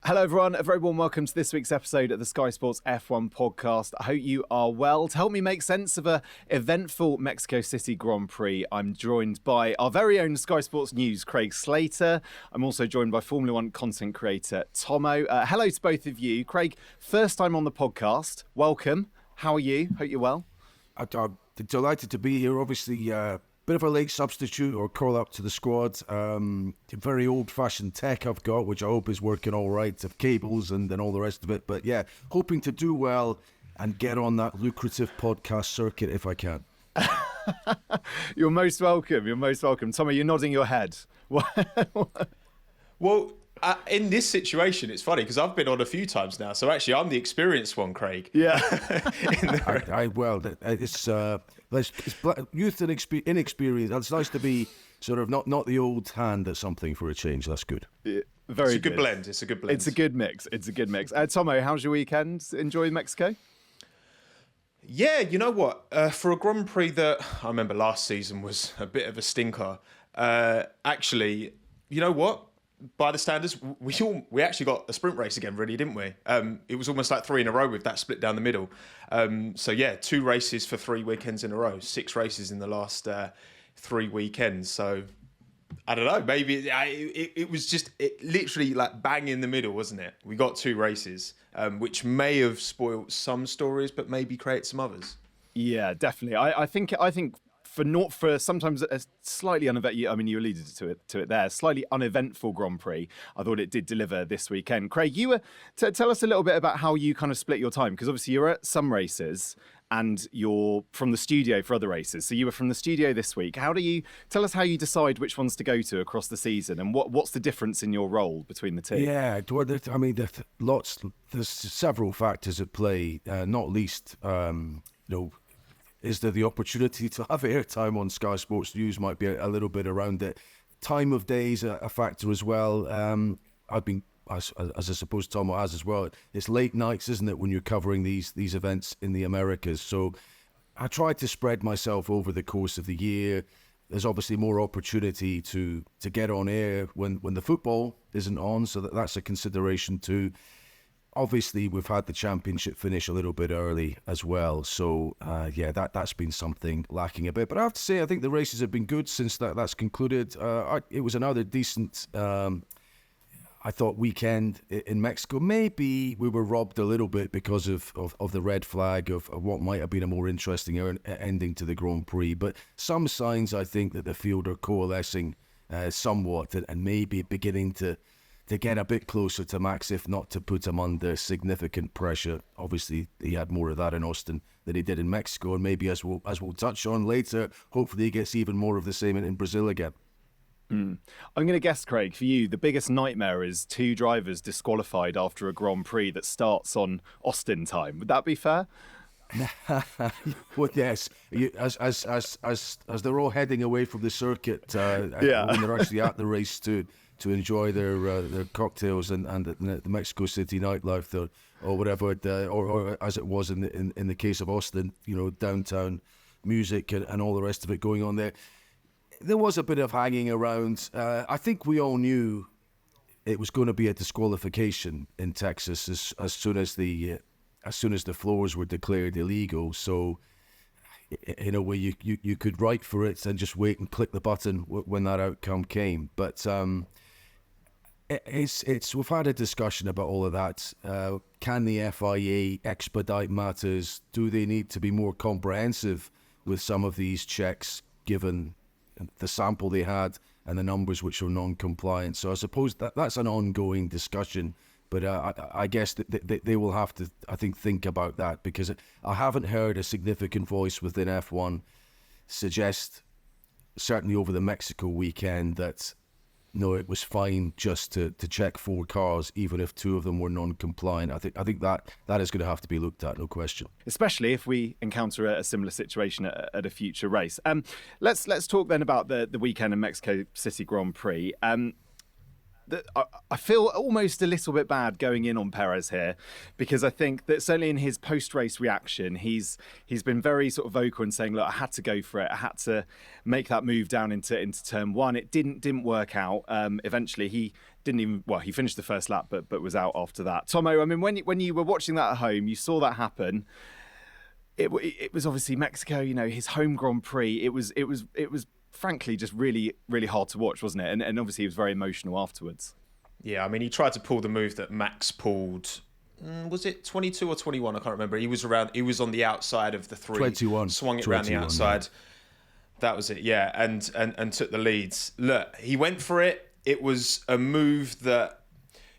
Hello everyone, a very warm welcome to this week's episode of the Sky Sports F1 podcast. I hope you are well. To help me make sense of an eventful Mexico City Grand Prix, I'm joined by our very own Sky Sports News, Craig Slater. I'm also joined by Formula One content creator Tommo. Hello to both of you. Craig, first time on the podcast. Welcome. How are you? Hope you're well. I'm delighted to be here. Obviously, bit of a late substitute or call up to the squad. Very old-fashioned tech I've got, which I hope is working all right, of cables and all the rest of it. But yeah, hoping to do well and get on that lucrative podcast circuit if I can. You're most welcome. You're most welcome. Tommy, you're nodding your head. Well, in this situation, it's funny because I've been on a few times now. So actually, I'm the experienced one, Craig. Yeah. It's youth and inexperience. It's nice to be sort of not the old hand at something for a change. That's good. Yeah, it's a good blend. It's a good blend. It's a good mix. Tommo, how's your weekend? Enjoying Mexico? Yeah, you know what? For a Grand Prix that I remember last season was a bit of a stinker. Actually, you know what? By the standards, we actually got a sprint race again, really, didn't we? It was almost like 3 in a row with that split down the middle. So yeah, 2 races for 3 weekends in a row, 6 races in the last 3 weekends. So I don't know, maybe it was just literally like bang in the middle, wasn't it? We got 2 races, which may have spoiled some stories, but maybe create some others. Yeah, definitely. I think. For sometimes a slightly uneventful, I mean, you alluded to it there, slightly uneventful Grand Prix, I thought it did deliver this weekend. Craig, you were tell us a little bit about how you kind of split your time, because obviously you're at some races and you're from the studio for other races. So you were from the studio this week. Tell us how you decide which ones to go to across the season, and what's the difference in your role between the two? Yeah, I mean, there's several factors at play, not least, is there the opportunity to have airtime on Sky Sports News? Might be a little bit around it. Time of day is a factor as well. I've been, as I suppose Tommo has as well, it's late nights, isn't it, when you're covering these events in the Americas. So I try to spread myself over the course of the year. There's obviously more opportunity to get on air when the football isn't on, so that's a consideration too. Obviously, we've had the championship finish a little bit early as well. So, that's been something lacking a bit. But I have to say, I think the races have been good since that's concluded. It was another decent, I thought, weekend in Mexico. Maybe we were robbed a little bit because of the red flag of what might have been a more interesting ending to the Grand Prix. But some signs, I think, that the field are coalescing somewhat and maybe beginning to get a bit closer to Max, if not to put him under significant pressure. Obviously, he had more of that in Austin than he did in Mexico, and maybe as we'll touch on later, hopefully he gets even more of the same in Brazil again. I'm going to guess, Craig, for you, the biggest nightmare is 2 drivers disqualified after a Grand Prix that starts on Austin time. Would that be fair? Well, yes. As they're all heading away from the circuit, when they're actually at the race to enjoy their cocktails and the Mexico City nightlife or whatever, or as it was in the case of Austin, downtown music and all the rest of it going on there. There was a bit of hanging around. I think we all knew it was going to be a disqualification in Texas as soon as the floors were declared illegal. So in a way, you could write for it and just wait and click the button when that outcome came. But we've had a discussion about all of that. Can the FIA expedite matters? Do they need to be more comprehensive with some of these checks, given the sample they had and the numbers which are non-compliant? So I suppose that's an ongoing discussion. But I guess that they will have to, I think about that, because I haven't heard a significant voice within F1 suggest, certainly over the Mexico weekend, that no, it was fine just to check 4 cars, even if 2 of them were non-compliant. I think that is going to have to be looked at, no question. Especially if we encounter a similar situation at a future race. Let's talk then about the weekend in Mexico City Grand Prix. I feel almost a little bit bad going in on Perez here, because I think that certainly in his post-race reaction, he's been very sort of vocal in saying, look, I had to go for it. I had to make that move down into turn one. It didn't work out. Eventually, he finished the first lap, but was out after that. Tommo, I mean, when you were watching that at home, you saw that happen. It was obviously Mexico, his home Grand Prix. It was frankly just really, really hard to watch, wasn't it? And obviously he was very emotional afterwards. Yeah, I mean, he tried to pull the move that Max pulled. Was it 22 or 21? I can't remember. He was on the outside of the three. 21. Swung it around the outside. Yeah. That was it, yeah. And took the leads. Look, he went for it. It was a move that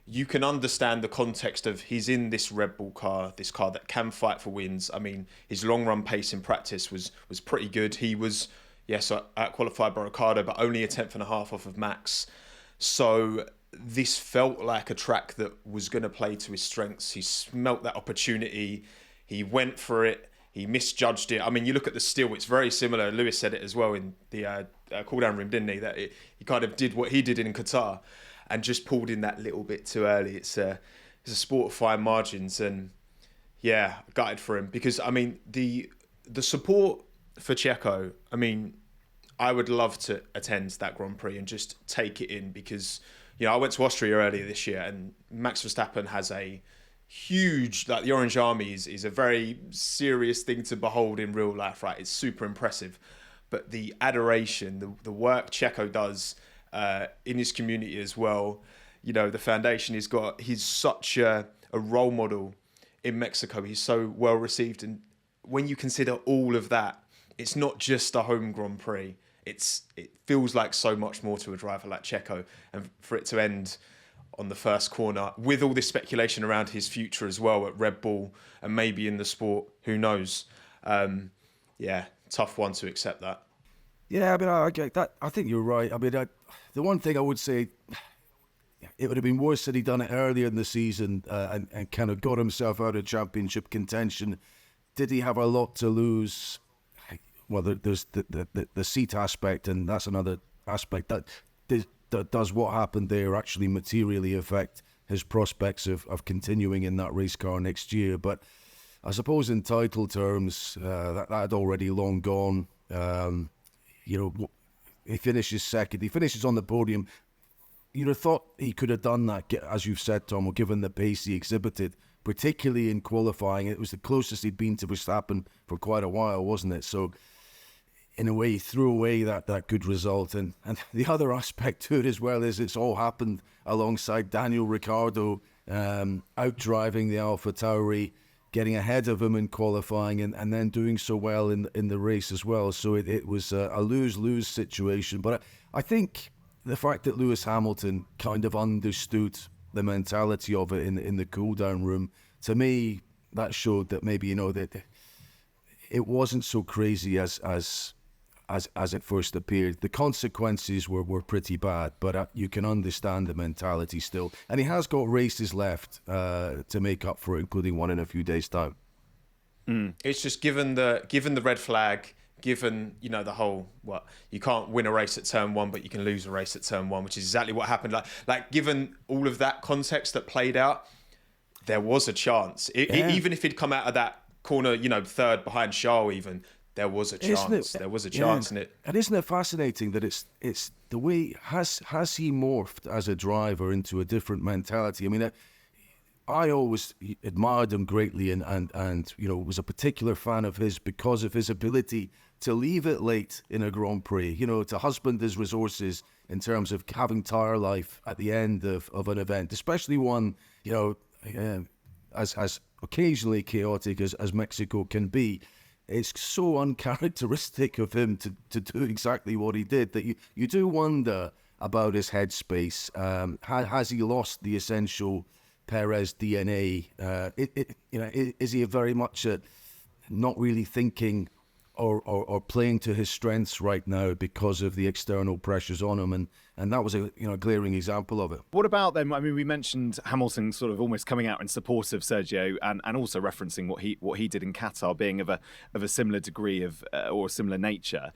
you can understand the context of. He's in this Red Bull car, this car that can fight for wins. I mean, his long run pace in practice was pretty good. He was, yes, qualified by Ricciardo, but only a 10th and a half off of Max. So this felt like a track that was going to play to his strengths. He smelt that opportunity. He went for it. He misjudged it. I mean, you look at the still, it's very similar. Lewis said it as well in the cool-down room, didn't he? That he kind of did what he did in Qatar and just pulled in that little bit too early. It's a sport of fine margins, and yeah, gutted for him, because, I mean, the support for Checo, I mean, I would love to attend that Grand Prix and just take it in, because, I went to Austria earlier this year, and Max Verstappen has a huge, like, the Orange Army is a very serious thing to behold in real life, right? It's super impressive. But the adoration, the work Checo does in his community as well, the foundation he's got, he's such a role model in Mexico. He's so well received. And when you consider all of that, it's not just a home Grand Prix. It feels like so much more to a driver like Checo. And for it to end on the first corner with all this speculation around his future as well at Red Bull and maybe in the sport, who knows? Tough one to accept that. Yeah, I mean, I get that. I think you're right. I mean, the one thing I would say, it would have been worse had he done it earlier in the season and kind of got himself out of championship contention. Did he have a lot to lose? Well, there's the seat aspect, and that's another aspect. That does what happened there actually materially affect his prospects of continuing in that race car next year? But I suppose in title terms, that had already long gone. He finishes second. He finishes on the podium. You'd have thought he could have done that, as you've said, Tom, given the pace he exhibited, particularly in qualifying. It was the closest he'd been to Verstappen for quite a while, wasn't it? So, in a way, he threw away that good result. And the other aspect to it as well is it's all happened alongside Daniel Ricciardo out-driving the AlphaTauri, getting ahead of him in qualifying and then doing so well in the race as well. So it was a lose-lose situation. But I think the fact that Lewis Hamilton kind of understood the mentality of it in the cool-down room, to me, that showed that maybe, that it wasn't so crazy as it first appeared. The consequences were pretty bad, but you can understand the mentality still. And he has got races left to make up for it, including one in a few days' time. It's just given the red flag, given the whole you can't win a race at turn one, but you can lose a race at turn one, which is exactly what happened. Like given all of that context that played out, there was a chance. Even if he'd come out of that corner, third behind Charles, even. There was a chance. There was a chance in it. And isn't it fascinating that it's the way has he morphed as a driver into a different mentality? I mean, I always admired him greatly and was a particular fan of his because of his ability to leave it late in a Grand Prix. To husband his resources in terms of having tire life at the end of an event, especially one as occasionally chaotic as Mexico can be. It's so uncharacteristic of him to do exactly what he did that you do wonder about his headspace. Has he lost the essential Perez DNA? Is he very much not really thinking or playing to his strengths right now because of the external pressures on him? And that was a glaring example of it. What about them? I mean, we mentioned Hamilton sort of almost coming out in support of Sergio and also referencing what he did in Qatar being of a similar degree of or similar nature.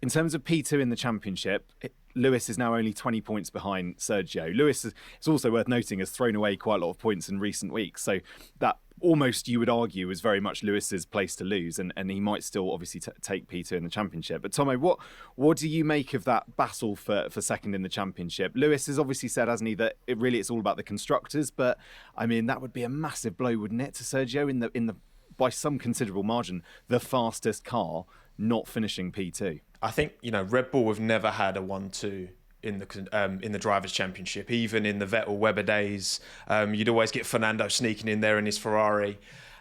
in terms of P2 in the championship, Lewis is now only 20 points behind Sergio. Lewis, it's also worth noting, has thrown away quite a lot of points in recent weeks. So that almost, you would argue, is very much Lewis's place to lose. And he might still obviously take P2 in the championship. But Tommo, what do you make of that battle for second in the championship? Lewis has obviously said, hasn't he, that it's all about the constructors. But I mean, that would be a massive blow, wouldn't it, to Sergio in the by some considerable margin, the fastest car not finishing P2. I think, Red Bull have never had a 1-2 in the Drivers' Championship. Even in the Vettel-Webber days, you'd always get Fernando sneaking in there in his Ferrari.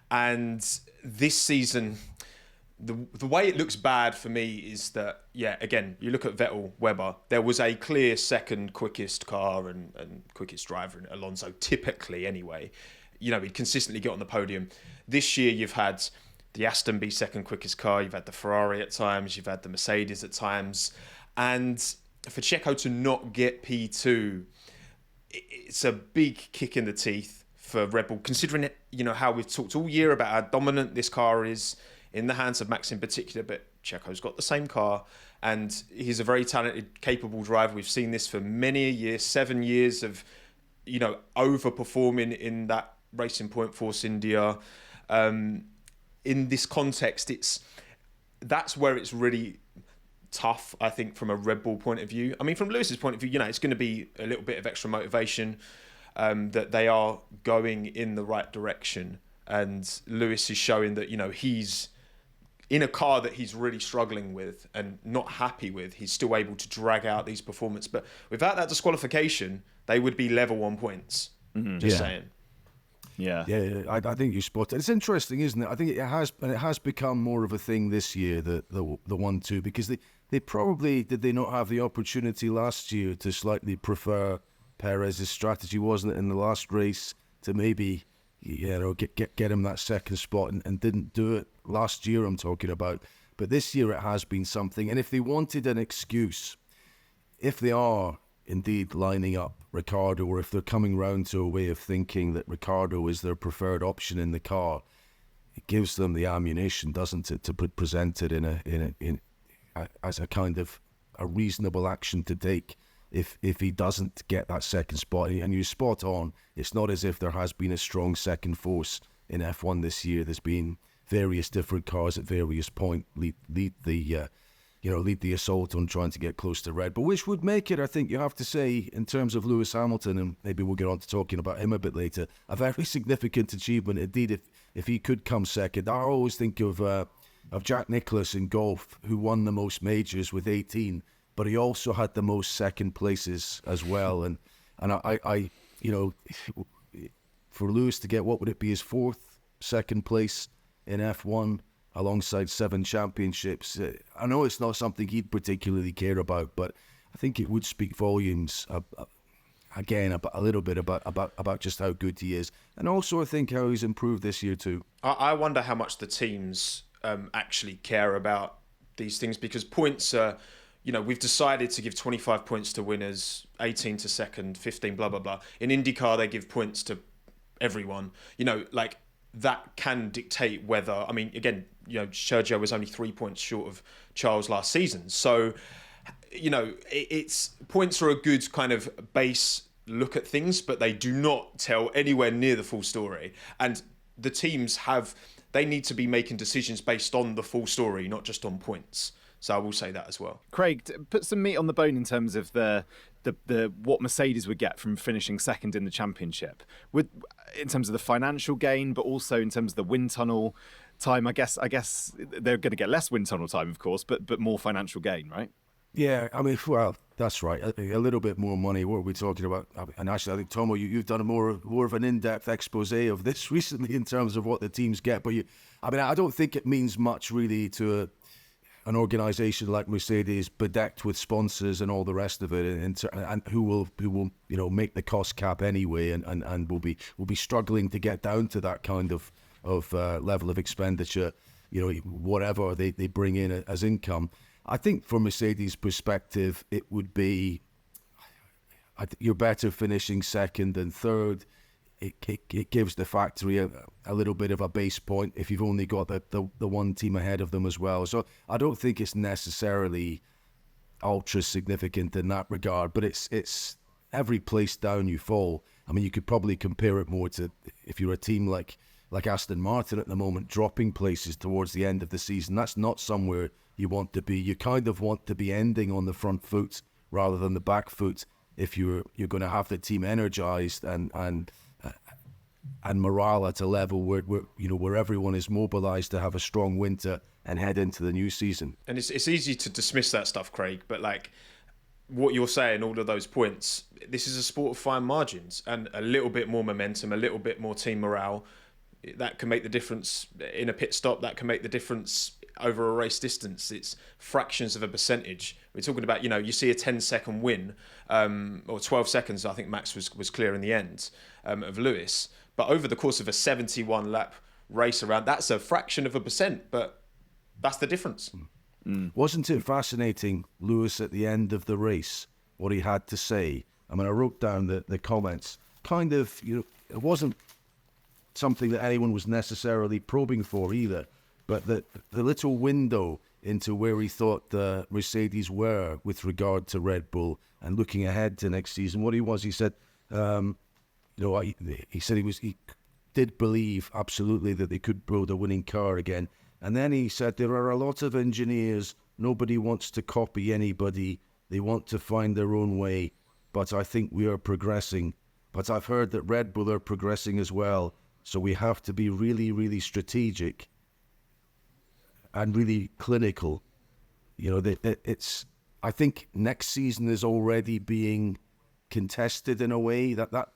And this season, the way it looks bad for me is that, again, you look at Vettel-Webber, there was a clear second quickest car and quickest driver in Alonso, typically anyway. He'd consistently get on the podium. This year, you've had the Aston be second quickest car, you've had the Ferrari at times, you've had the Mercedes at times. And for Checo to not get P2, it's a big kick in the teeth for Red Bull, considering it, how we've talked all year about how dominant this car is in the hands of Max in particular, but Checo's got the same car and he's a very talented, capable driver. We've seen this for many a year, 7 years of, overperforming in that Racing Point Force India. In this context, that's where it's really tough, I think, from a Red Bull point of view. I mean, from Lewis's point of view, it's going to be a little bit of extra motivation that they are going in the right direction. And Lewis is showing that, he's in a car that he's really struggling with and not happy with. He's still able to drag out these performances. But without that disqualification, they would be level on points. Just saying. Yeah, I think you spot it. It's interesting, isn't it? I think it has become more of a thing this year, the 1-2, because they probably did they not have the opportunity last year to slightly prefer Perez's strategy, wasn't it, in the last race to maybe get him that second spot and didn't do it last year. I'm talking about, but this year it has been something. And if they wanted an excuse, if they are indeed lining up Ricciardo, or if they're coming round to a way of thinking that Ricciardo is their preferred option in the car, it gives them the ammunition, doesn't it, to present it as a kind of a reasonable action to take if he doesn't get that second spot. And you're spot on. It's not as if there has been a strong second force in F1 this year. There's been various different cars at various points lead the assault on trying to get close to Red Bull, which would make it, I think you have to say, in terms of Lewis Hamilton, and maybe we'll get on to talking about him a bit later, a very significant achievement indeed if he could come second. I always think of Jack Nicklaus in golf, who won the most majors with 18, but he also had the most second places as well. And I for Lewis to get, what would it be, his fourth second place in F1 alongside 7 championships. I know it's not something he'd particularly care about, but I think it would speak volumes, again, a little bit about just how good he is. And also I think how he's improved this year too. I wonder how much the teams actually care about these things, because points are, we've decided to give 25 points to winners, 18 to second, 15, blah, blah, blah. In IndyCar, they give points to everyone. That can dictate whether, I mean, again, Sergio was only 3 points short of Charles last season. So, it's points are a good kind of base look at things, but they do not tell anywhere near the full story. And the teams they need to be making decisions based on the full story, not just on points. So I will say that as well. Craig, put some meat on the bone in terms of the what Mercedes would get from finishing second in the championship, in terms of the financial gain, but also in terms of the wind tunnel time. I guess they're going to get less wind tunnel time, of course, but more financial gain, right? Yeah, I mean, well, that's right. A little bit more money. What are we talking about? And actually, I think, Tommo, you've done more of an in-depth expose of this recently in terms of what the teams get. But I don't think it means much really to an organisation like Mercedes, bedecked with sponsors and all the rest of it, and who will make the cost cap anyway, and will be struggling to get down to that kind of level of expenditure, whatever they bring in as income. I think from Mercedes' perspective, it would be, you're better finishing second than third. it gives the factory a little bit of a base point if you've only got the one team ahead of them as well. So I don't think it's necessarily ultra significant in that regard, but it's every place down you fall. I mean, you could probably compare it more to if you're a team like Aston Martin at the moment, dropping places towards the end of the season. That's not somewhere you want to be. You kind of want to be ending on the front foot rather than the back foot if you're going to have the team energized and morale at a level where everyone is mobilized to have a strong winter and head into the new season. And it's easy to dismiss that stuff, Craig, but like what you're saying, all of those points, this is a sport of fine margins, and a little bit more momentum, a little bit more team morale, that can make the difference in a pit stop, that can make the difference over a race distance. It's fractions of a percentage. We're talking about, you see a 10-second win, or 12 seconds, I think Max was clear in the end, of Lewis. But over the course of a 71-lap race around, that's a fraction of a percent, but that's the difference. Wasn't it fascinating, Lewis, at the end of the race, what he had to say? I mean, I wrote down the comments. Kind of, it wasn't something that anyone was necessarily probing for either, but the little window into where he thought the Mercedes were with regard to Red Bull and looking ahead to next season. He said, he said he did believe absolutely that they could build a winning car again. And then he said there are a lot of engineers, nobody wants to copy anybody, they want to find their own way, but I think we are progressing. But I've heard that Red Bull are progressing as well, so we have to be really, really strategic and really clinical. I think next season is already being contested in a way that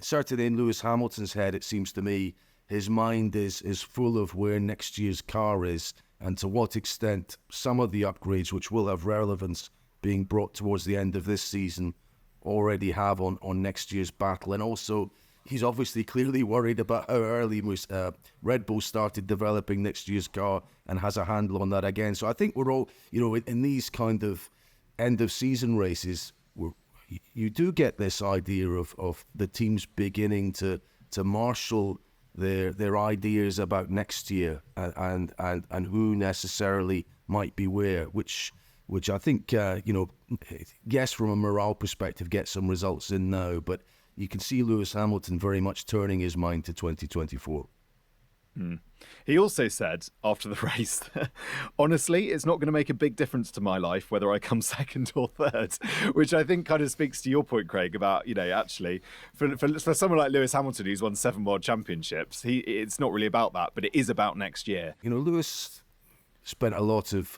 certainly in Lewis Hamilton's head, it seems to me, his mind is full of where next year's car is and to what extent some of the upgrades which will have relevance being brought towards the end of this season already have on next year's battle. And also, he's obviously clearly worried about how early Red Bull started developing next year's car and has a handle on that again. So I think we're all, in these kind of end-of-season races, you do get this idea of the teams beginning to marshal their ideas about next year and who necessarily might be where, which I think, yes, from a morale perspective, get some results in now, but you can see Lewis Hamilton very much turning his mind to 2024. He also said after the race, honestly, it's not going to make a big difference to my life whether I come second or third, which I think kind of speaks to your point, Craig, about, actually, for someone like Lewis Hamilton, who's won 7 world championships, it's not really about that, but it is about next year. Lewis spent a lot of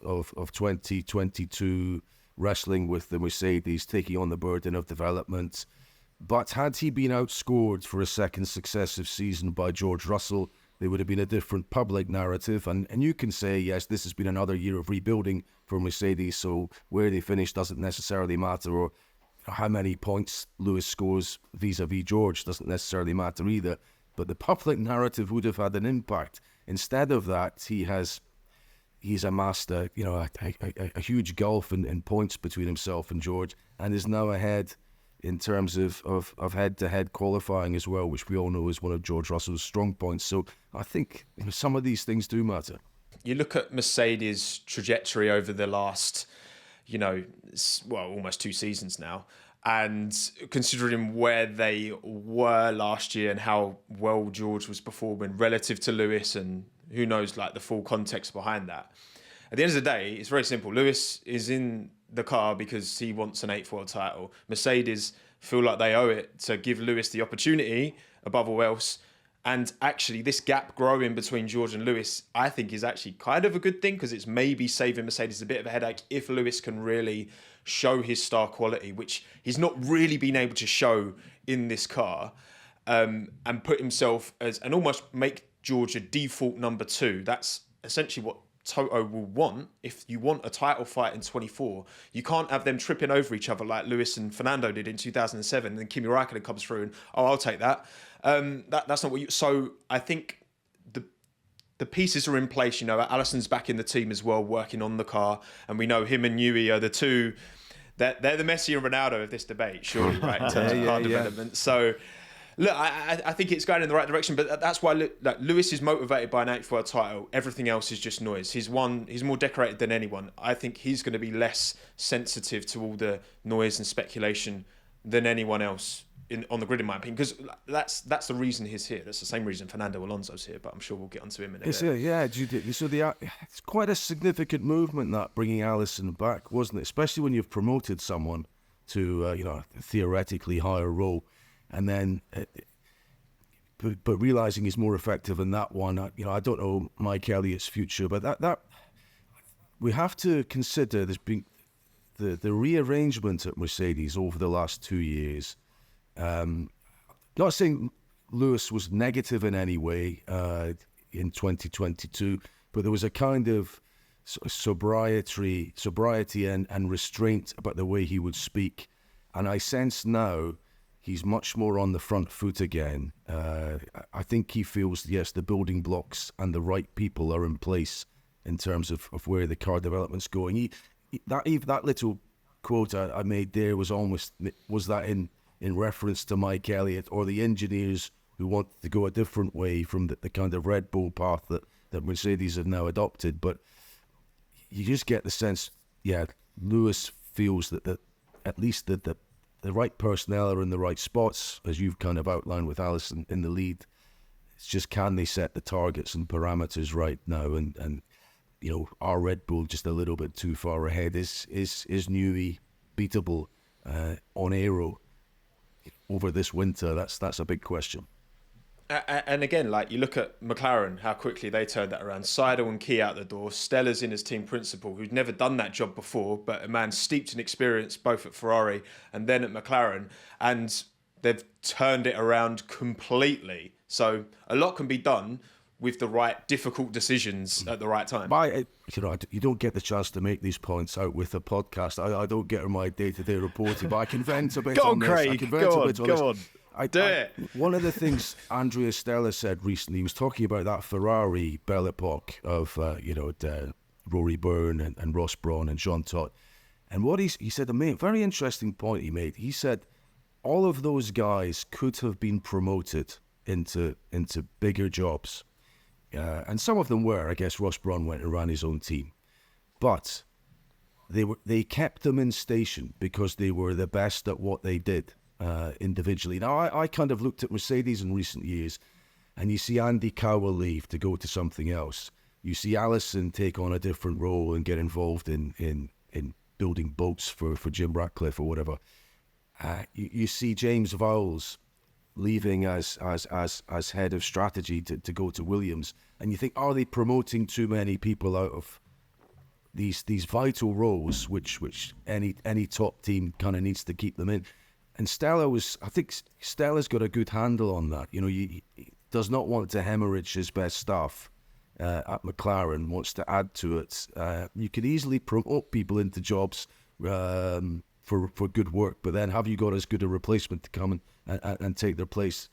2022 wrestling with the Mercedes, taking on the burden of development. But had he been outscored for a second successive season by George Russell, there would have been a different public narrative. And you can say, yes, this has been another year of rebuilding for Mercedes, so where they finish doesn't necessarily matter, or how many points Lewis scores vis-a-vis George doesn't necessarily matter either. But the public narrative would have had an impact. Instead of that, he's amassed a huge gulf in points between himself and George, and is now ahead in terms of head-to-head qualifying as well, which we all know is one of George Russell's strong points. So I think some of these things do matter. You look at Mercedes' trajectory over the last, almost 2 seasons now, and considering where they were last year and how well George was performing relative to Lewis, and who knows, the full context behind that. At the end of the day, it's very simple. Lewis is in the car because he wants an 8th world title. Mercedes feel like they owe it to give Lewis the opportunity above all else. And actually, this gap growing between George and Lewis, I think, is actually kind of a good thing, because it's maybe saving Mercedes a bit of a headache if Lewis can really show his star quality, which he's not really been able to show in this car, and put himself and almost make George a default number 2. That's essentially what Toto will want. If you want a title fight in 24, you can't have them tripping over each other like Lewis and Fernando did in 2007, and then Kimi Räikkönen comes through and, I'll take that. That's not what you... So I think the pieces are in place. Allison's back in the team as well, working on the car, and we know him and Newey are the two... They're the Messi and Ronaldo of this debate, surely, right, in terms of car development. So Look, I think it's going in the right direction, but that's why Lewis is motivated by an 8th world title. Everything else is just noise. He's more decorated than anyone. I think he's going to be less sensitive to all the noise and speculation than anyone else on the grid, in my opinion, because that's the reason he's here. That's the same reason Fernando Alonso's here, but I'm sure we'll get onto him in a bit. It's quite a significant movement, that bringing Allison back, wasn't it? Especially when you've promoted someone to a theoretically higher role, and then but realizing he's more effective in that one. I don't know Mike Elliott's future, but that we have to consider. There's been the rearrangement at Mercedes over the last 2 years. Not saying Lewis was negative in any way in 2022, but there was a kind of sobriety and restraint about the way he would speak. And I sense now he's much more on the front foot again. I think he feels, yes, the building blocks and the right people are in place in terms of where the car development's going. That little quote I made there was that in reference to Mike Elliott or the engineers who want to go a different way from the kind of Red Bull path that Mercedes have now adopted. But you just get the sense, Lewis feels that at least the right personnel are in the right spots, as you've kind of outlined with Allison in the lead. It's just, can they set the targets and parameters right now? And our Red Bull just a little bit too far ahead. Is Newey beatable on aero over this winter? That's a big question. And again, like, you look at McLaren, how quickly they turned that around. Seidel and Key out the door. Stella's in as team principal, who'd never done that job before, but a man steeped in experience both at Ferrari and then at McLaren. And they've turned it around completely. So a lot can be done with the right difficult decisions at the right time. You don't get the chance to make these points out with a podcast. I don't get on my day-to-day reporting, but I can vent a bit Go on on, this. Craig. Go on. Do it. One of the things Andrea Stella said recently, he was talking about that Ferrari Belle Epoque of Rory Byrne and Ross Brawn and Jean Todt. And what he said, very interesting point he made. He said all of those guys could have been promoted into bigger jobs. And some of them were. I guess Ross Brawn went and ran his own team. But they kept them in station because they were the best at what they did. Individually. Now, I kind of looked at Mercedes in recent years, and you see Andy Cowell leave to go to something else. You see Allison take on a different role and get involved in building boats for Jim Ratcliffe or whatever. You see James Vowles leaving as head of strategy to go to Williams, and you think, are they promoting too many people out of these vital roles, which any top team kind of needs to keep them in? And I think Stella's got a good handle on that. He does not want to hemorrhage his best staff at McLaren, wants to add to it. You could easily promote people into jobs for good work, but then have you got as good a replacement to come and take their place?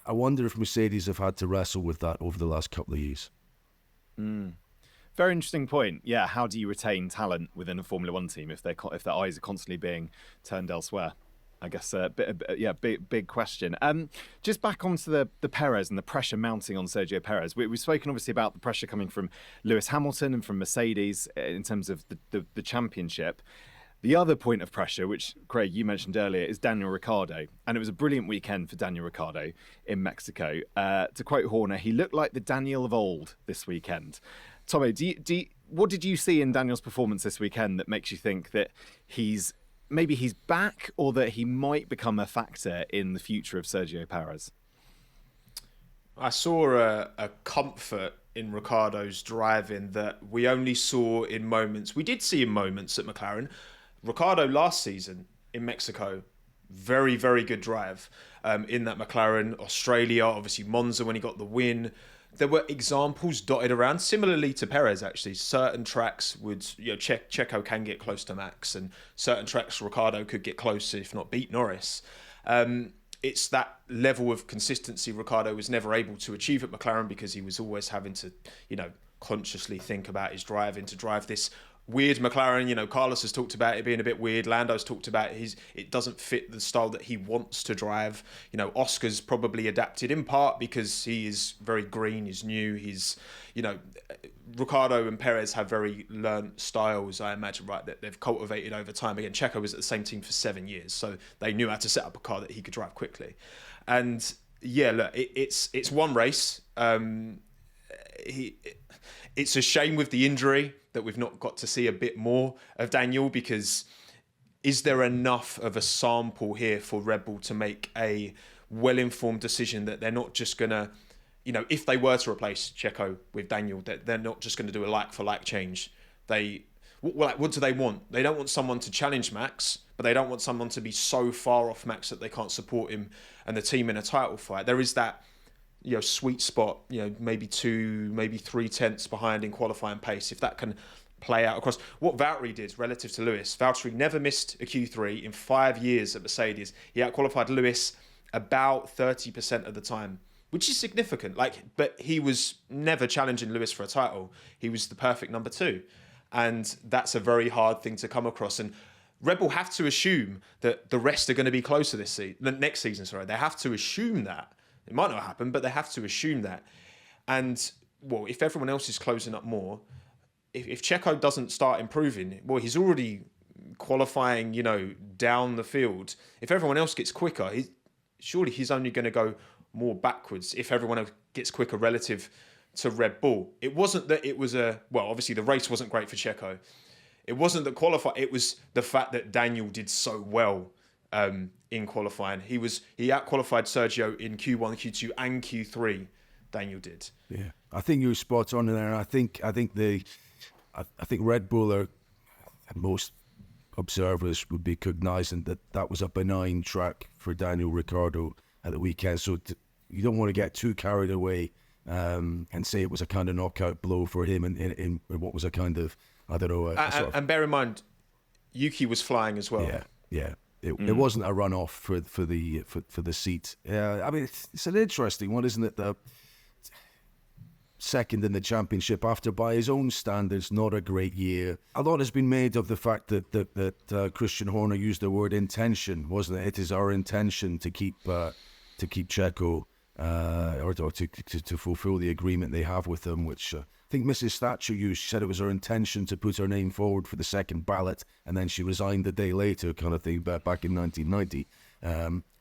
I wonder if Mercedes have had to wrestle with that over the last couple of years. Very interesting point. Yeah, how do you retain talent within a Formula One team if their eyes are constantly being turned elsewhere? I guess big question. Just back onto the Perez and the pressure mounting on Sergio Perez. We've spoken obviously about the pressure coming from Lewis Hamilton and from Mercedes in terms of the championship. The other point of pressure, which, Craig, you mentioned earlier, is Daniel Ricciardo. And it was a brilliant weekend for Daniel Ricciardo in Mexico. To quote Horner, he looked like the Daniel of old this weekend. Tommo, what did you see in Daniel's performance this weekend that makes you think that maybe he's back, or that he might become a factor in the future of Sergio Perez? I saw a comfort in Ricciardo's driving that we only saw in moments. We did see in moments at McLaren. Ricciardo last season in Mexico, very, very good drive in that McLaren. Australia, obviously Monza when he got the win. There were examples dotted around, similarly to Perez, actually. Certain tracks would, Checo can get close to Max, and certain tracks Ricciardo could get close, if not beat Norris. It's that level of consistency Ricciardo was never able to achieve at McLaren because he was always having to, consciously think about his driving to drive this weird McLaren. You know, Carlos has talked about it being a bit weird. Lando's talked about it doesn't fit the style that he wants to drive. You know, Oscar's probably adapted in part because he is very green, he's new, Ricciardo and Perez have very learnt styles, I imagine, right, that they've cultivated over time. Again, Checo was at the same team for 7 years, so they knew how to set up a car that he could drive quickly. And yeah, look, it's one race. It's a shame with the injury that we've not got to see a bit more of Daniel, because is there enough of a sample here for Red Bull to make a well-informed decision that they're not just going to, if they were to replace Checo with Daniel, that they're not just going to do a like-for-like change. What do they want? They don't want someone to challenge Max, but they don't want someone to be so far off Max that they can't support him and the team in a title fight. There is that sweet spot, maybe 2, maybe 3 tenths behind in qualifying pace. If that can play out across what Valtteri did relative to Lewis. Valtteri never missed a Q3 in 5 years at Mercedes. He outqualified Lewis about 30% of the time, which is significant. But he was never challenging Lewis for a title. He was the perfect number 2. And that's a very hard thing to come across. And Red Bull have to assume that the rest are going to be closer next season. They have to assume that. It might not happen, but they have to assume that. And, well, if everyone else is closing up more, if Checo doesn't start improving, well, he's already qualifying, down the field. If everyone else gets quicker, surely he's only going to go more backwards if everyone else gets quicker relative to Red Bull. It wasn't that it was obviously the race wasn't great for Checo. It wasn't that it was the fact that Daniel did so well in qualifying. He out-qualified Sergio in Q1, Q2 and Q3. Daniel did. Yeah, I think you're spot on there. I think Red Bull are, most observers would be cognizant that was a benign track for Daniel Ricciardo at the weekend. So you don't want to get too carried away and say it was a kind of knockout blow for him in what was a kind of, I don't know. And bear in mind, Yuki was flying as well. Yeah. It wasn't a runoff for the seat. Yeah, I mean it's an interesting one, isn't it? The second in the championship after, by his own standards, not a great year. A lot has been made of the fact that Christian Horner used the word intention, wasn't it? It is our intention to keep Checo or to fulfill the agreement they have with them, which I think Mrs. Thatcher used. She said it was her intention to put her name forward for the second ballot, and then she resigned the day later, kind of thing, back in 1990.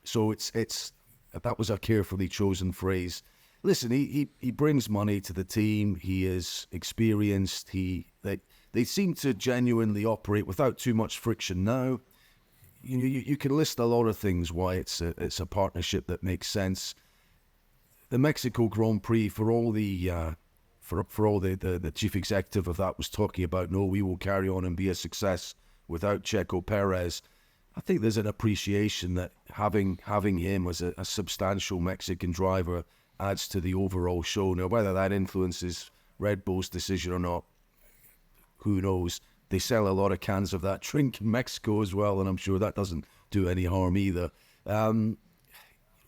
So it's that was a carefully chosen phrase. Listen, he brings money to the team. He is experienced. They seem to genuinely operate without too much friction now. You can list a lot of things why it's a partnership that makes sense. The Mexico Grand Prix, for all the chief executive of that was talking about, no, we will carry on and be a success without Checo Perez. I think there's an appreciation that having him as a substantial Mexican driver adds to the overall show. Now, whether that influences Red Bull's decision or not, who knows? They sell a lot of cans of that drink in Mexico as well, and I'm sure that doesn't do any harm either.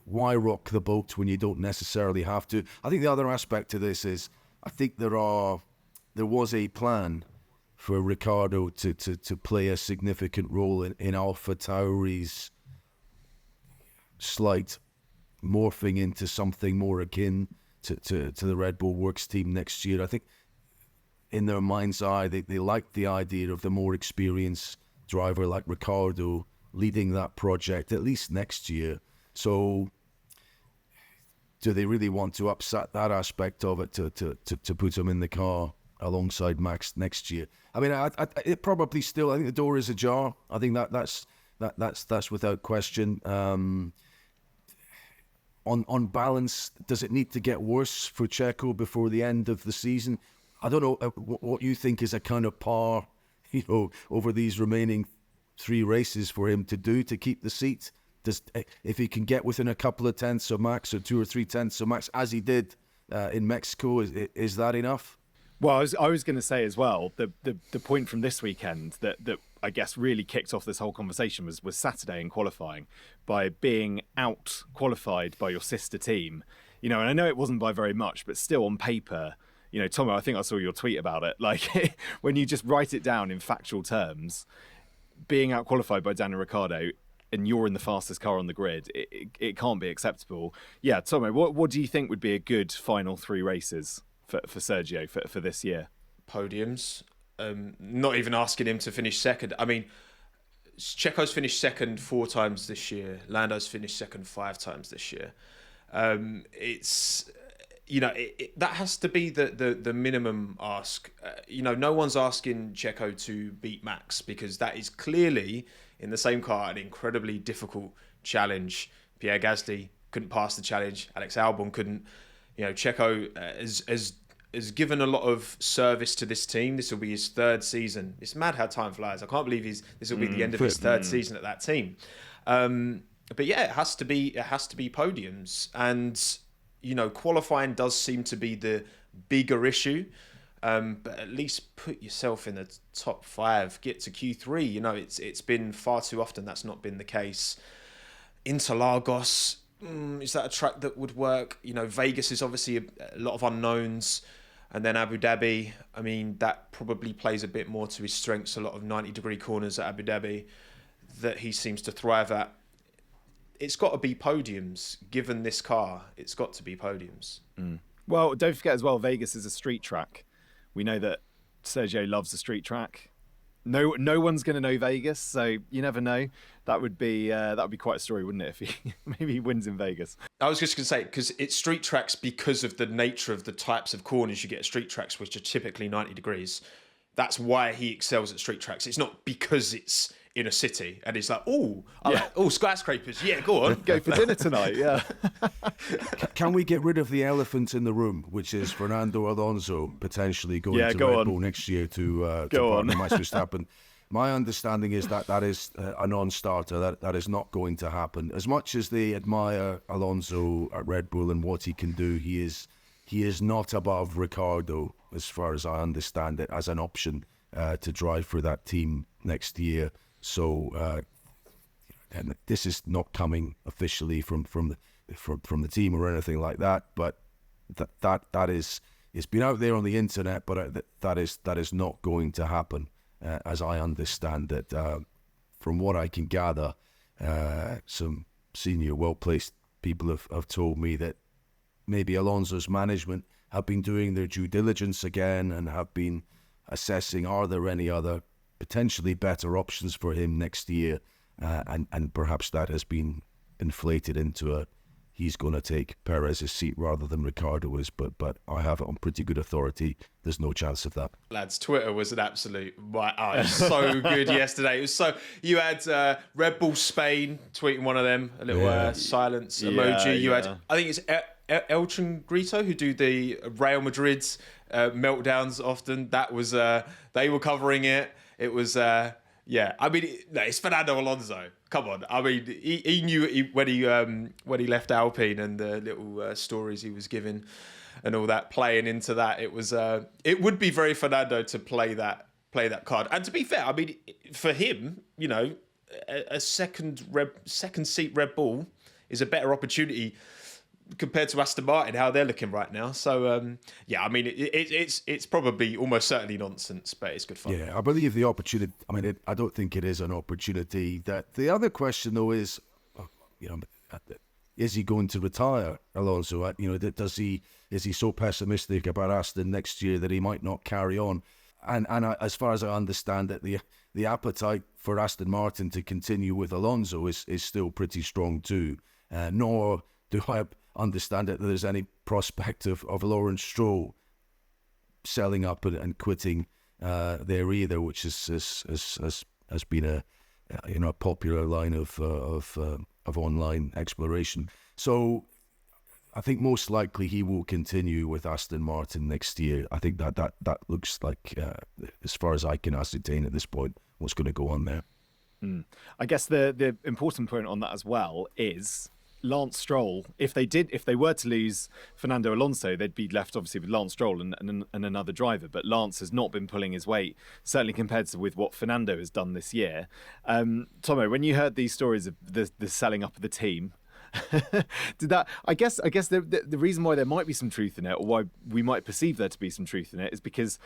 Why rock the boat when you don't necessarily have to? I think the other aspect to this is, I think there was a plan for Ricciardo to play a significant role in AlphaTauri's slight morphing into something more akin to the Red Bull Works team next year. I think in their mind's eye, they like the idea of the more experienced driver like Ricciardo leading that project at least next year. So do they really want to upset that aspect of it to put him in the car alongside Max next year? I mean, it probably still, I think the door is ajar. I think that's without question. On balance, does it need to get worse for Checo before the end of the season? I don't know what you think is a kind of par, over these remaining 3 races for him to do to keep the seat. If he can get within a couple of tenths of Max or 2 or 3 tenths of Max, as he did in Mexico, is that enough? Well, I was going to say as well, the point from this weekend that I guess really kicked off this whole conversation was Saturday in qualifying, by being out qualified by your sister team. And I know it wasn't by very much, but still on paper, Tommo, I think I saw your tweet about it. Like, when you just write it down in factual terms, being outqualified by Daniel Ricciardo and you're in the fastest car on the grid, it can't be acceptable. Yeah, Tommo, what do you think would be a good final 3 races for Sergio for this year? Podiums. Not even asking him to finish second. I mean, Checo's finished second 4 times this year. Lando's finished second 5 times this year. It's... that has to be the minimum ask. No one's asking Checo to beat Max, because that is clearly, in the same car, an incredibly difficult challenge. Pierre Gasly couldn't pass the challenge. Alex Albon couldn't. Checo has given a lot of service to this team. This will be his 3rd season. It's mad how time flies. I can't believe this will be the end of his 3rd season at that team. But yeah, it has to be podiums. And qualifying does seem to be the bigger issue, but at least put yourself in the top 5, get to Q3. It's been far too often that's not been the case. Interlagos, is that a track that would work? Vegas is obviously a lot of unknowns, and then Abu Dhabi. I mean, that probably plays a bit more to his strengths. A lot of 90-degree corners at Abu Dhabi that he seems to thrive at. It's got to be podiums, given this car. It's got to be podiums. Well, don't forget as well, Vegas is a street track. We know that Sergio loves a street track. No one's going to know Vegas, so you never know. That would be quite a story, wouldn't it? If he maybe he wins in Vegas. I was just going to say, because it's street tracks because of the nature of the types of corners you get at street tracks, which are typically 90 degrees. That's why he excels at street tracks. It's not because it's in a city and it's like, skyscrapers. Yeah, go on. Go for dinner tonight, yeah. Can we get rid of the elephant in the room, which is Fernando Alonso potentially going to Red Bull next year to partner Max Verstappen? My understanding is that is a non-starter. That is not going to happen. As much as they admire Alonso at Red Bull and what he can do, he is not above Ricciardo, as far as I understand it, as an option to drive for that team next year. So, and this is not coming officially from the team or anything like that. But that is, it's been out there on the internet, but that is not going to happen, as I understand it. From what I can gather, some senior, well-placed people have told me that maybe Alonso's management have been doing their due diligence again and have been assessing, are there any other potentially better options for him next year, and perhaps that has been inflated into he's going to take Perez's seat rather than Ricciardo is, but I have it on pretty good authority. There's no chance of that. Lads, Twitter was an absolute it was so good yesterday. It was so, you had Red Bull Spain tweeting one of them, a little silence emoji. You had, I think it's Elton Grito, who do the Real Madrid's meltdowns often. That was they were covering it. It was I mean, it's Fernando Alonso. Come on, I mean, he knew when he left Alpine and the little stories he was giving and all that, playing into that. It was it would be very Fernando to play that card. And to be fair, I mean, for him, a second seat Red Bull is a better opportunity compared to Aston Martin, how they're looking right now. So, I mean, it's probably almost certainly nonsense, but it's good fun. Yeah, I believe the opportunity, I mean, I don't think it is an opportunity. That the other question, though, is, is he going to retire, Alonso? Is he so pessimistic about Aston next year that he might not carry on? And as far as I understand it, the appetite for Aston Martin to continue with Alonso is still pretty strong too. Nor do I understand it that there's any prospect of Lawrence Stroll selling up and quitting there either, which has been a popular line of online exploration. So I think most likely he will continue with Aston Martin next year. I think that looks like, as far as I can ascertain at this point, what's going to go on there. I guess the important point on that as well is Lance Stroll. If they were to lose Fernando Alonso, they'd be left obviously with Lance Stroll and another driver. But Lance has not been pulling his weight, certainly compared to with what Fernando has done this year. Tommo, when you heard these stories of the selling up of the team, Did that? I guess the reason why there might be some truth in it, or why we might perceive there to be some truth in it, is because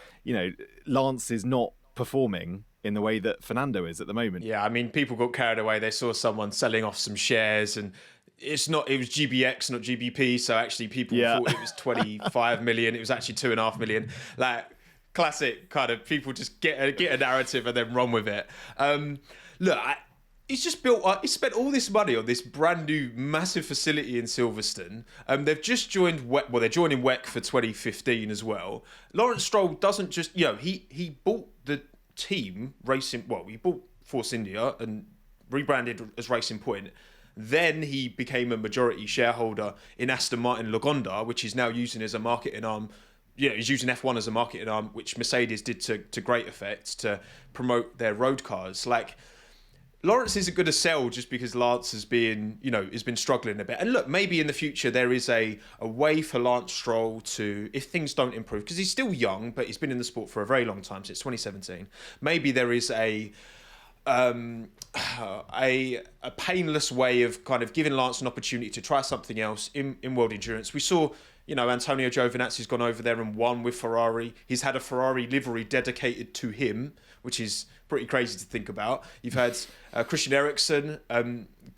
Lance is not performing in the way that Fernando is at the moment. Yeah, I mean, people got carried away. They saw someone selling off some shares, and it was GBX, not GBP. So actually, people thought it was 25 million. It was actually 2.5 million. Like classic kind of people just get a narrative and then run with it. Look, he's just he spent all this money on this brand new massive facility in Silverstone. They've just joined WEC. Well, they're joining WEC for 2015 as well. Lawrence Stroll doesn't just, he bought the team Racing. Well, he bought Force India and rebranded as Racing Point. Then he became a majority shareholder in Aston Martin Lagonda, which he's now using as a marketing arm. He's using F1 as a marketing arm, which Mercedes did to great effect to promote their road cars. Like, Lawrence isn't going to sell just because Lance has been struggling a bit. And look, maybe in the future there is a way for Lance Stroll to, if things don't improve, because he's still young, but he's been in the sport for a very long time, since 2017. Maybe there is a painless way of kind of giving Lance an opportunity to try something else in World Endurance. We saw, Antonio Giovinazzi's gone over there and won with Ferrari. He's had a Ferrari livery dedicated to him, which is pretty crazy to think about. You've had Christian Eriksen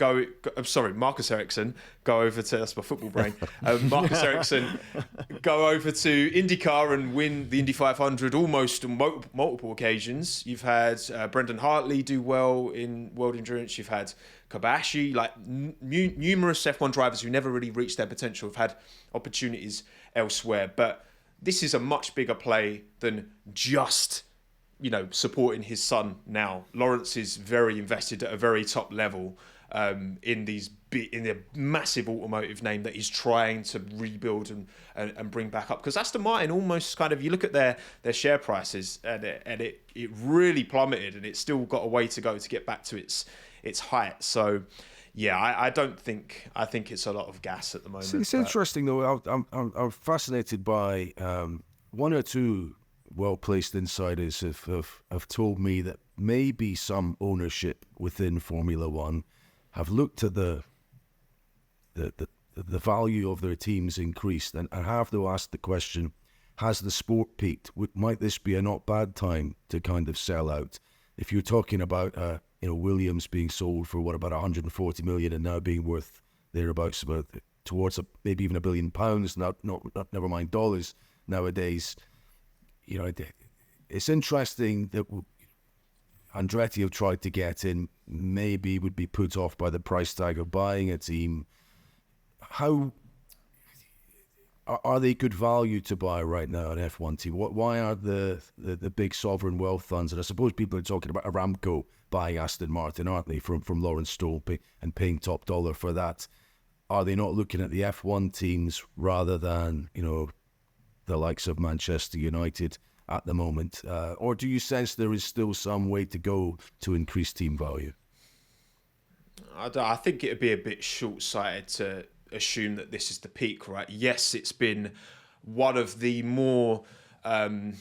Marcus Ericsson go over to, that's my football brain, Marcus Ericsson go over to IndyCar and win the Indy 500 almost on multiple occasions. You've had Brendan Hartley do well in World Endurance. You've had Kobayashi, like numerous F1 drivers who never really reached their potential have had opportunities elsewhere. But this is a much bigger play than just supporting his son now. Lawrence is very invested at a very top level in the massive automotive name that he's trying to rebuild and bring back up. Because Aston Martin almost kind of, you look at their share prices and it really plummeted, and it's still got a way to go to get back to its height. So yeah, I think it's a lot of gas at the moment. It's interesting though. I'm fascinated by one or two well-placed insiders have told me that maybe some ownership within Formula One have looked at the value of their teams increased and have to ask the question: has the sport peaked? Might this be a not bad time to kind of sell out? If you're talking about Williams being sold for about 140 million and now being worth thereabouts towards maybe even £1 billion, not never mind dollars nowadays. It's interesting that Andretti have tried to get in, maybe would be put off by the price tag of buying a team. How are they good value to buy right now, an F1 team? Why are the big sovereign wealth funds, and I suppose people are talking about Aramco buying Aston Martin, aren't they, from Lawrence Stroll and paying top dollar for that? Are they not looking at the F1 teams rather than, the likes of Manchester United at the moment? Or do you sense there is still some way to go to increase team value? I think it would be a bit short-sighted to assume that this is the peak, right? Yes, it's been one of the more, we're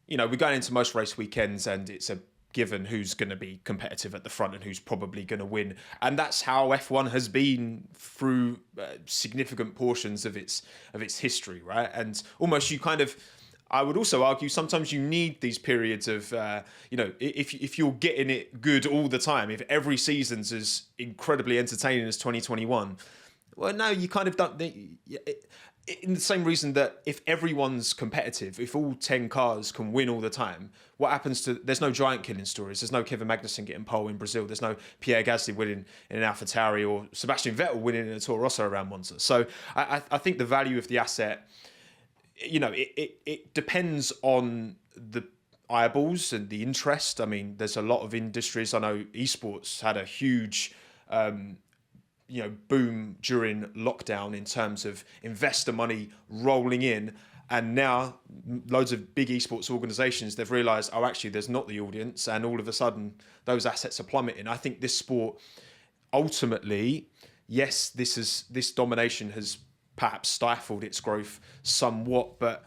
going into most race weekends and it's a given who's going to be competitive at the front and who's probably going to win. And that's how F1 has been through significant portions of its history, right? And almost I would also argue sometimes you need these periods of, if you're getting it good all the time, if every season's as incredibly entertaining as 2021, well, no, you kind of don't. In the same reason that if everyone's competitive, if all 10 cars can win all the time, what happens to... There's no giant killing stories. There's no Kevin Magnussen getting pole in Brazil. There's no Pierre Gasly winning in an AlphaTauri or Sebastian Vettel winning in a Toro Rosso around Monza. So I think the value of the asset, it depends on the eyeballs and the interest. I mean, there's a lot of industries. I know esports had a huge... boom during lockdown in terms of investor money rolling in. And now loads of big esports organizations, they've realized, actually, there's not the audience. And all of a sudden, those assets are plummeting. I think this sport, ultimately, yes, this domination has perhaps stifled its growth somewhat, but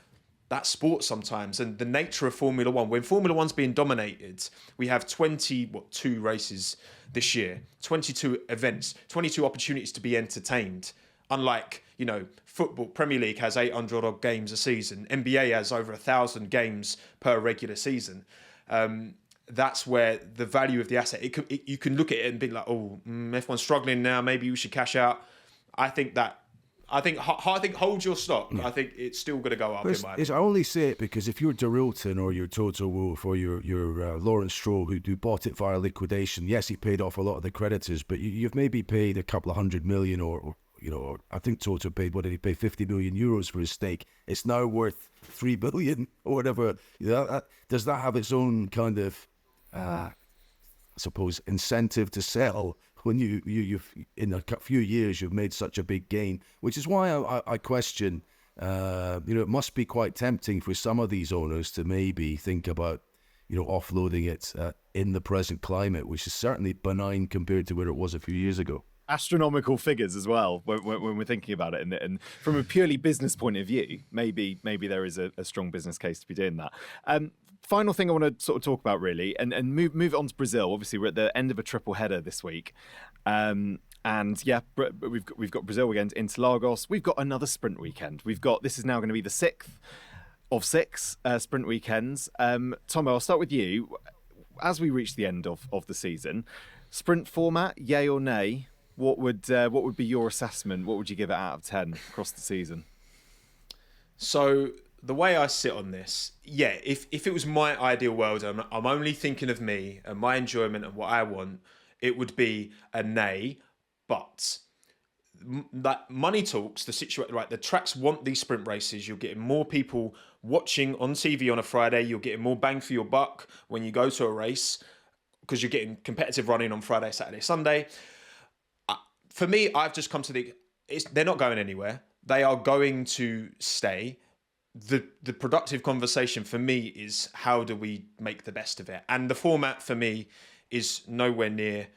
that's sport sometimes. And the nature of Formula One, when Formula One's being dominated, we have 22 races this year. 22 events, 22 opportunities to be entertained. Unlike, football, Premier League has 800 odd games a season. NBA has over 1,000 games per regular season. That's where the value of the asset, you can look at it and be like, F1's struggling now, maybe we should cash out. I think hold your stock. Yeah. I think it's still going to go up. I only say it because if you're Dorilton or your Toto Wolff or your Lawrence Stroll who bought it via liquidation, yes, he paid off a lot of the creditors, but you've maybe paid a couple of $100 million or I think Toto paid, what did he pay, 50 million euros for his stake. It's now worth 3 billion or whatever. Does that have its own kind of, I suppose, incentive to sell when you've in a few years you've made such a big gain? Which is why I question, it must be quite tempting for some of these owners to maybe think about, offloading it in the present climate, which is certainly benign compared to where it was a few years ago. Astronomical figures as well when we're thinking about it, and from a purely business point of view, maybe there is a strong business case to be doing that. Final thing I want to sort of talk about really, and move it on to Brazil. Obviously, we're at the end of a triple header this week, and yeah, we've got Brazil again, Interlagos. We've got another sprint weekend. This is now going to be the 6th of 6 sprint weekends. Tommo, I'll start with you. As we reach the end of the season, sprint format, yay or nay? What would be your assessment? What would you give it out of 10 across the season? So the way I sit on this, if it was my ideal world, I'm only thinking of me and my enjoyment and what I want, it would be a nay. But that money talks, the situation, right? The tracks want these sprint races. You're getting more people watching on TV on a Friday. You're getting more bang for your buck when you go to a race because you're getting competitive running on Friday, Saturday, Sunday. For me, I've just come to they're not going anywhere. They are going to stay. The productive conversation for me is how do we make the best of it? And the format for me is nowhere near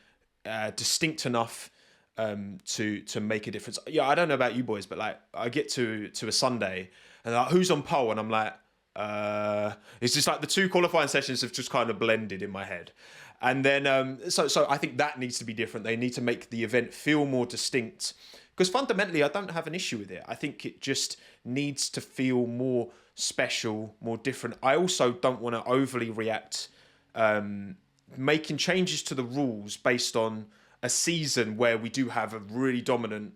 distinct enough to make a difference. Yeah, I don't know about you boys, but like I get to a Sunday and like, who's on pole? And I'm like, it's just like the two qualifying sessions have just kind of blended in my head. And then, so I think that needs to be different. They need to make the event feel more distinct. Because fundamentally, I don't have an issue with it. I think it just needs to feel more special, more different. I also don't want to overly react, making changes to the rules based on a season where we do have a really dominant,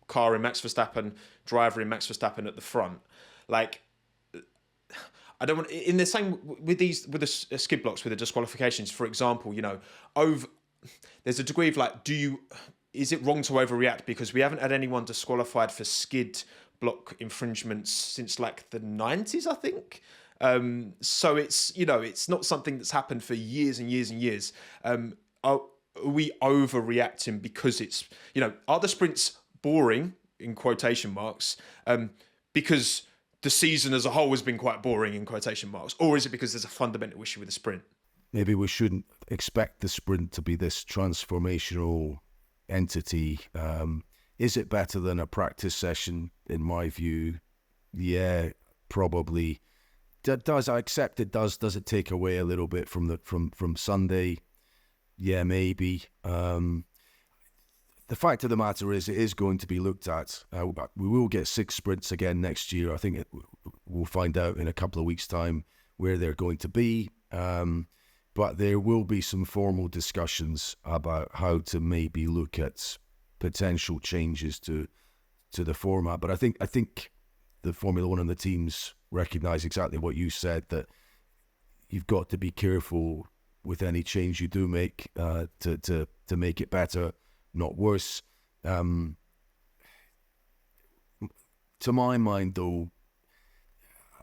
car in Max Verstappen, driver in Max Verstappen at the front. Like, I don't want, in the same with the skid blocks, with the disqualifications, for example, there's a degree of like, is it wrong to overreact? Because we haven't had anyone disqualified for skid block infringements since like the 90s, I think. So it's, it's not something that's happened for years and years and years. Are we overreacting because it's, are the sprints boring in quotation marks? Because the season as a whole has been quite boring in quotation marks, or is it because there's a fundamental issue with the sprint? Maybe we shouldn't expect the sprint to be this transformational entity. Is it better than a practice session? In my view, yeah, probably. I accept it does. Does it take away a little bit from Sunday? Yeah, maybe. The fact of the matter is, it is going to be looked at. We will get 6 sprints again next year. I think we'll find out in a couple of weeks' time where they're going to be. But there will be some formal discussions about how to maybe look at potential changes to the format. But I think the Formula One and the teams recognise exactly what you said, that you've got to be careful with any change you do make to make it better, not worse. To my mind, though,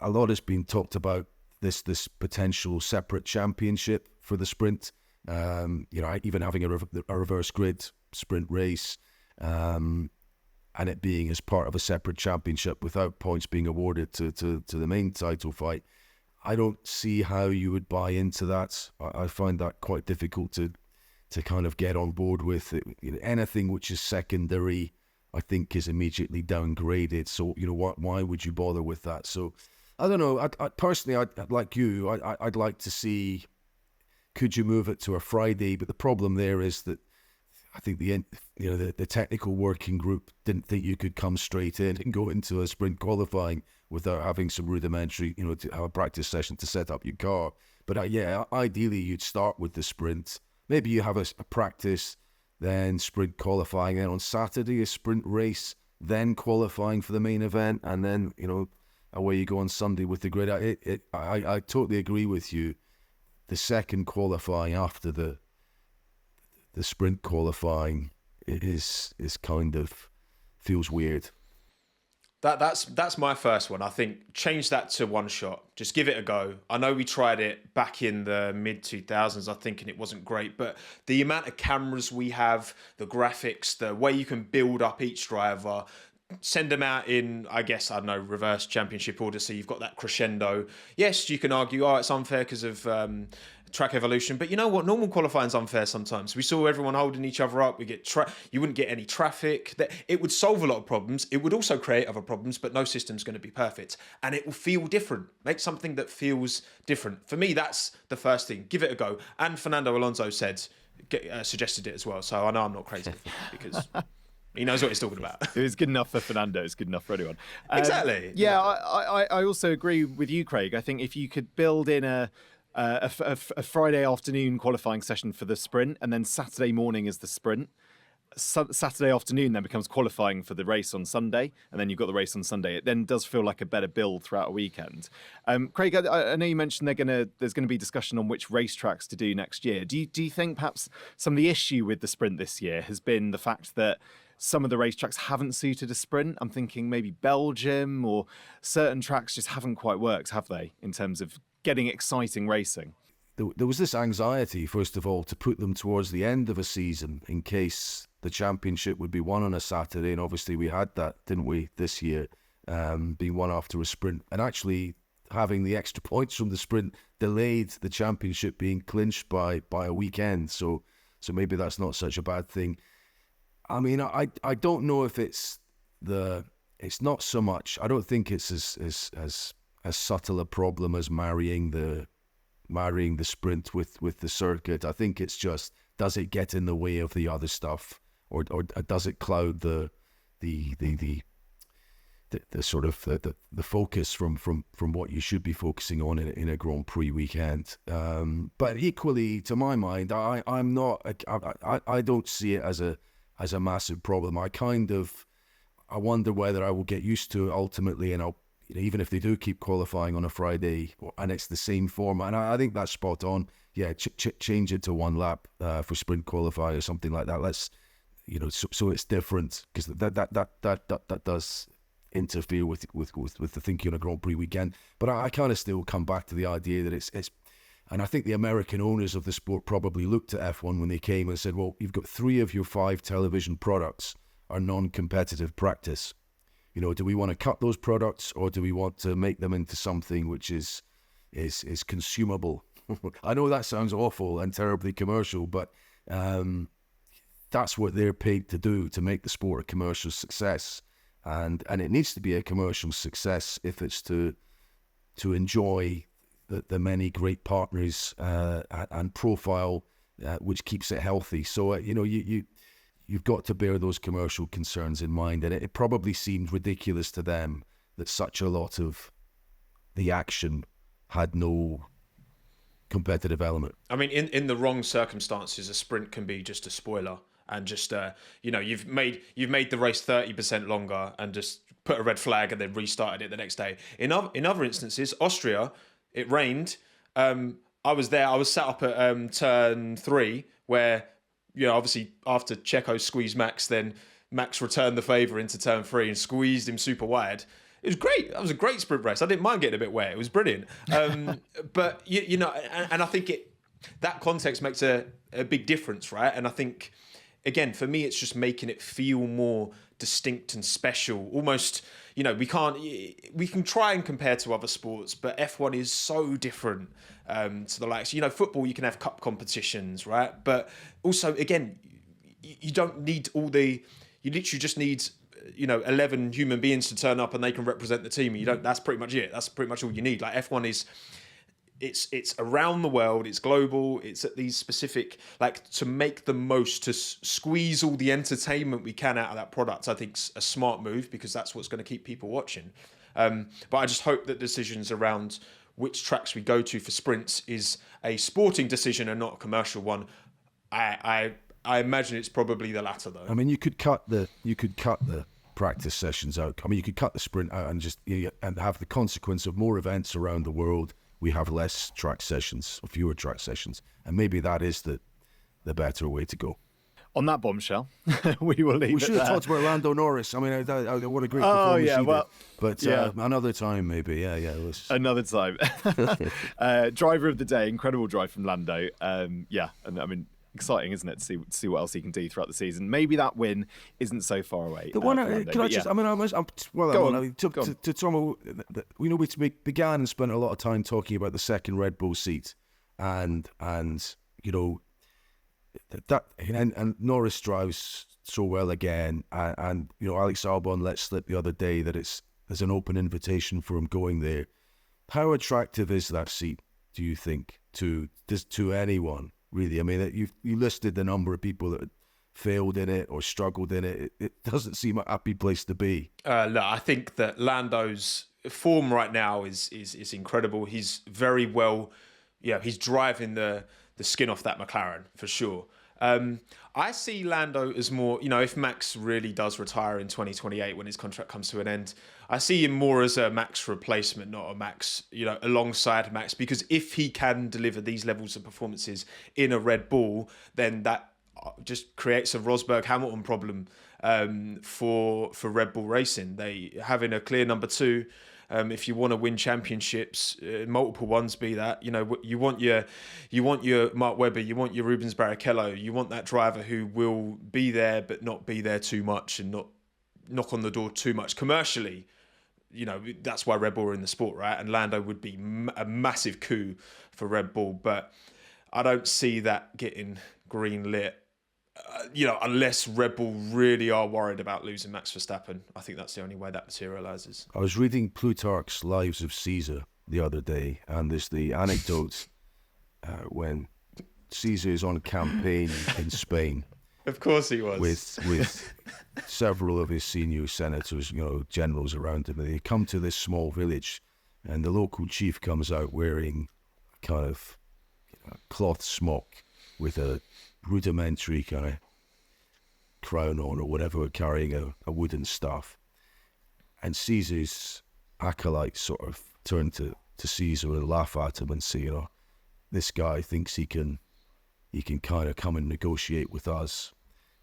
a lot has been talked about this potential separate championship for the sprint. Even having a reverse grid sprint race, and it being as part of a separate championship without points being awarded to the main title fight. I don't see how you would buy into that. I find that quite difficult to kind of get on board with. Anything which is secondary, I think, is immediately downgraded. So, why would you bother with that? So, I don't know. I personally, I'd like you. I'd like to see could you move it to a Friday? But the problem there is that I think the technical working group didn't think you could come straight in and go into a sprint qualifying without having some rudimentary, to have a practice session to set up your car. But ideally you'd start with the sprint. Maybe you have a practice, then sprint qualifying, then on Saturday a sprint race, then qualifying for the main event, and then away you go on Sunday with the grid. I totally agree with you. The second qualifying after the sprint qualifying is kind of feels weird. That's my first one. I think change that to one shot. Just give it a go. I know we tried it back in the mid 2000s, I think, and it wasn't great. But the amount of cameras we have, the graphics, the way you can build up each driver, send them out in, I guess, I don't know, reverse championship order. So you've got that crescendo. Yes, you can argue, it's unfair because of track evolution. But you know what? Normal qualifying is unfair sometimes. We saw everyone holding each other up. You wouldn't get any traffic. It would solve a lot of problems. It would also create other problems, but no system's going to be perfect. And it will feel different. Make something that feels different. For me, that's the first thing. Give it a go. And Fernando Alonso suggested it as well. So I know I'm not crazy because he knows what he's talking about. It was good enough for Fernando. It's good enough for anyone. Exactly. Yeah, I also agree with you, Craig. I think if you could build in a Friday afternoon qualifying session for the sprint, and then Saturday morning is the sprint. Saturday afternoon then becomes qualifying for the race on Sunday, and then you've got the race on Sunday. It then does feel like a better build throughout a weekend. Craig, I know you mentioned there's going to be discussion on which racetracks to do next year. Do you think perhaps some of the issue with the sprint this year has been the fact that some of the racetracks haven't suited a sprint? I'm thinking maybe Belgium, or certain tracks just haven't quite worked, have they, in terms of getting exciting racing? There was this anxiety, first of all, to put them towards the end of a season in case the championship would be won on a Saturday. And obviously we had that, didn't we, this year, being won after a sprint. And actually having the extra points from the sprint delayed the championship being clinched by a weekend. So maybe that's not such a bad thing. I mean, I don't know if it's not so much, I don't think it's as subtle a problem as marrying the sprint with the circuit. I think it's just, does it get in the way of the other stuff, or does it cloud the sort of the focus from what you should be focusing on in a Grand Prix weekend? But equally, to my mind, I don't see it as a massive problem. I wonder whether I will get used to it ultimately, and even if they do keep qualifying on a Friday and it's the same format, and I think that's spot on. Yeah, change it to one lap for sprint qualify or something like that. Let's, so it's different, because that does interfere with the thinking on a Grand Prix weekend. But I kind of still come back to the idea that it's, and I think the American owners of the sport probably looked at F1 when they came and said, well, you've got 3 of your 5 television products are non-competitive practice. Do we want to cut those products, or do we want to make them into something which is consumable? I know that sounds awful and terribly commercial, but that's what they're paid to do, to make the sport a commercial success. And it needs to be a commercial success if it's to enjoy the many great partners and profile which keeps it healthy. So, you've got to bear those commercial concerns in mind. And it probably seemed ridiculous to them that such a lot of the action had no competitive element. I mean, in the wrong circumstances, a sprint can be just a spoiler, and just you've made the race 30% longer and just put a red flag and then restarted it the next day. In other instances, Austria, it rained. I was there. I was sat up at turn 3 where, obviously after Checo squeezed Max, then Max returned the favour into turn 3 and squeezed him super wide. It was great. That was a great sprint race. I didn't mind getting a bit wet. It was brilliant. But, and I think that context makes a big difference, right? And I think, again, for me, it's just making it feel more distinct and special. Almost, we can try and compare to other sports, but F1 is so different to the likes. Football, you can have cup competitions, right? But also, again, you don't need you literally just need 11 human beings to turn up and they can represent the team. That's pretty much it. That's pretty much all you need. Like, F1 is, it's around the world, it's global, it's at these specific, like, to make the most, to squeeze all the entertainment we can out of that product. I think it's a smart move because that's what's going to keep people watching. But I just hope that decisions around which tracks we go to for sprints is a sporting decision and not a commercial one. I imagine it's probably the latter, though. I mean, you could cut the practice sessions out. I mean, you could cut the sprint out and just and have the consequence of more events around the world. We have less track sessions, or fewer track sessions, and maybe that is the better way to go. On that bombshell, we will leave. We should have talked about Lando Norris. I mean, what a great performance he did. Another time maybe. Yeah. Another time. Driver of the day, incredible drive from Lando. And I mean, exciting, isn't it, to see what else he can do throughout the season? Maybe that win isn't so far away. The one, can I just? Yeah. I mean, to Tommo, we began and spent a lot of time talking about the second Red Bull seat, and and Norris drives so well again, and Alex Albon let slip the other day that there's an open invitation for him going there. How attractive is that seat, do you think, to anyone? Really, I mean, you listed the number of people that failed in it or struggled in it. It doesn't seem a happy place to be. Look, I think that Lando's form right now is incredible. He's very well, he's driving the skin off that McLaren for sure. I see Lando as more, if Max really does retire in 2028 when his contract comes to an end, I see him more as a Max replacement, not a Max, alongside Max, because if he can deliver these levels of performances in a Red Bull, then that just creates a Rosberg-Hamilton problem for Red Bull Racing. They having a clear number two. If you want to win championships, multiple ones be that, you want your Mark Webber, you want your Rubens Barrichello, you want that driver who will be there but not be there too much and not knock on the door too much commercially. That's why Red Bull are in the sport, right? And Lando would be a massive coup for Red Bull, but I don't see that getting green lit. Unless Red Bull really are worried about losing Max Verstappen. I think that's the only way that materialises. I was reading Plutarch's Lives of Caesar the other day, and there's the anecdote when Caesar is on campaign in Spain. Of course he was. With several of his senior senators, generals around him. And they come to this small village, and the local chief comes out wearing a kind of cloth smock with a rudimentary kind of crown on or whatever, carrying a wooden staff. And Caesar's acolytes sort of turn to Caesar and laugh at him and say, this guy thinks he can kind of come and negotiate with us.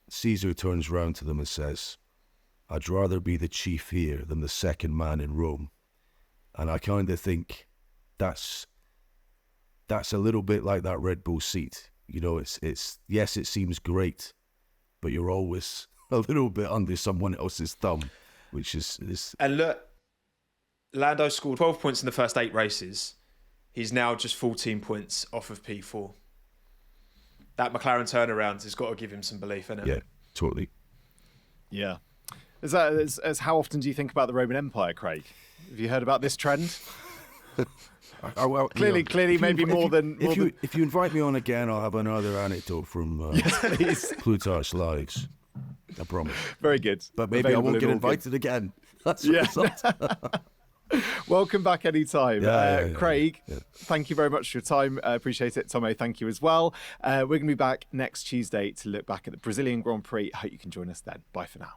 Caesar turns round to them and says, I'd rather be the chief here than the second man in Rome. And I kind of think that's a little bit like that Red Bull seat. It's yes, it seems great, but you're always a little bit under someone else's thumb, which is. And look, Lando scored 12 points in the first 8 races. He's now just 14 points off of P4. That McLaren turnaround has got to give him some belief in it. Yeah, totally. Yeah. As how often do you think about the Roman Empire, Craig? Have you heard about this trend? Well, clearly, maybe more than. If you invite me on again, I'll have another anecdote from Plutarch's Lives. I promise. Very good. But maybe available I won't get invited again. That's the result. Welcome back anytime. Craig, thank you very much for your time. Appreciate it. Tommo, thank you as well. We're going to be back next Tuesday to look back at the Brazilian Grand Prix. I hope you can join us then. Bye for now.